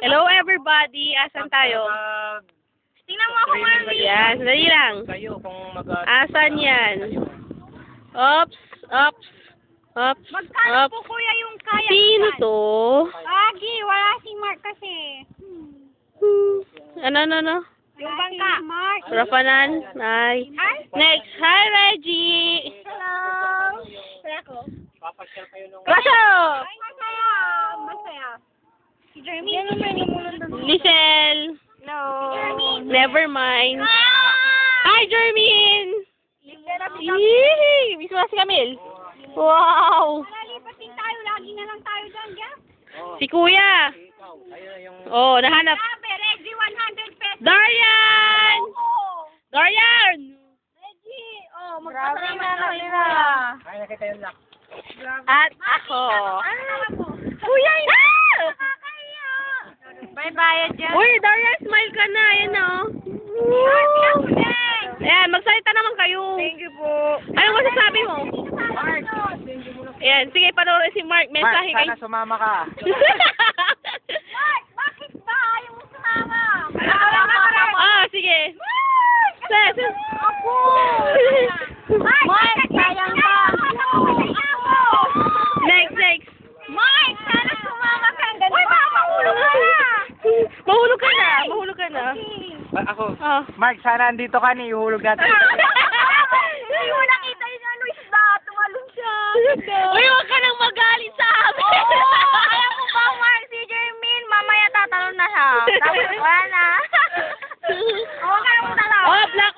Hello everybody! Asan tayo? Tingnan mo ako, Marvin. Yan, sandali lang. Asan yan? Ops, ops, ops, Magkano po, ops. kuya, yung kaya? Sino to? Agi, wala si Mark kasi. Ano? Yung bangka. Mark. Rafanan? Ay. Ay? Next, hi Reggie! Hello. Kaya ko. Kasyo! Ay, masaya. Masaya. Si Jeremy. Yan naman yung mulong doon. Lisel! No. Never mind. Hi Jermin! Literally. Yee! Miss mo na si Camille? Wow! Malalipat din tayo. Lagi na lang tayo dyan, Jeff. Si Kuya! Oh, nahanap. Sabi, Reggie, 100 pesos. Darian! Oo. Darian! Reggie. Oh, magkasama na lang nila. Ay, nakita yung lock. At ako. Kuya, Ah! bye-bye, Jeff. Uy, Darian, smile ka na. Ayan o. Ayan, magsalita naman kayo. Thank you po. Anong masasabi mo? Ayan, sige, panoorin si Mark. Mark, Mensahe kay... sana sumama ka. Mark, bakit ba ayaw mo sumama? Ah, sige. Ses. Ako! Mark, sayang ka! Next. Mark, sana sumama ka. Uy, baka mahulog ka na! Mahulog ka na. Ako. Oh. Mark, sana andito ka ni ihulog natin. Hindi mo nakita yung ano isda. Tumalon siya. Uy, huwag ka nang magalit sa amin. Alam mo ba, Mark, si Jermaine, mamaya tatalon na siya. Tapos wala na. Huwag ka nang talaw. Oh, Black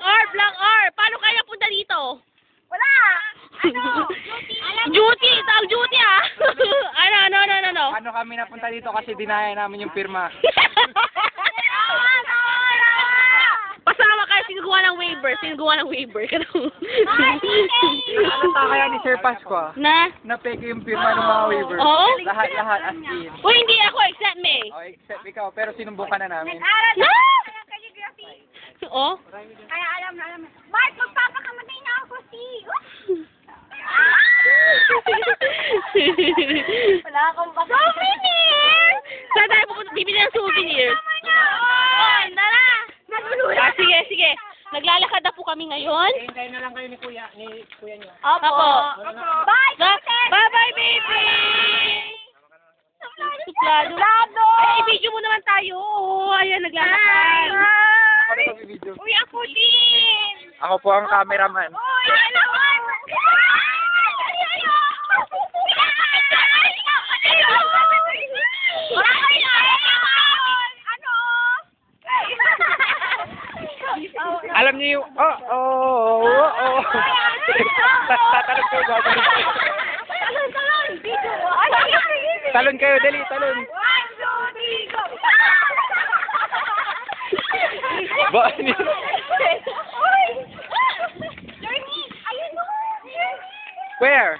R. Paano kayo napunta dito? Wala. Ano? Duty. Tawag duty ah. Ano? Ano kami napunta dito kasi dinaya namin yung pirma. Pasama kayo, sinugawa ng waiver. Ano kaya ni Sir Pasqua? Na? Napeke yung pirma ng mga waiver. Oo? Lahat as in. Uy, hindi ako, except me. Oh, except ikaw, pero sinubukan na namin. Nag-aral na No! ng calligraphy. Oh? Kaya alam na. Mark, magpapakamatay na ako, Wala akong baka. Souvenir! Saan tayo pupunta? Bibili ng souvenir. Tara! Ah, sige. Naglalakad na po kami ngayon. Hintayin na lang kayo ni kuya niyo. Opo. Bye, Bye-bye, baby! Suplado. Ay, i-video mo naman tayo. Oh, ayan, naglalakad. Ano sa video? Uy, ako din! Ako po ang cameraman. Uy, ano? Alam niyo yung tatalon kayo, gagawin. Talon kayo, dali, talon. 1, 2, 3, go! Ba, Uy! Journey! Ayun mo! Where?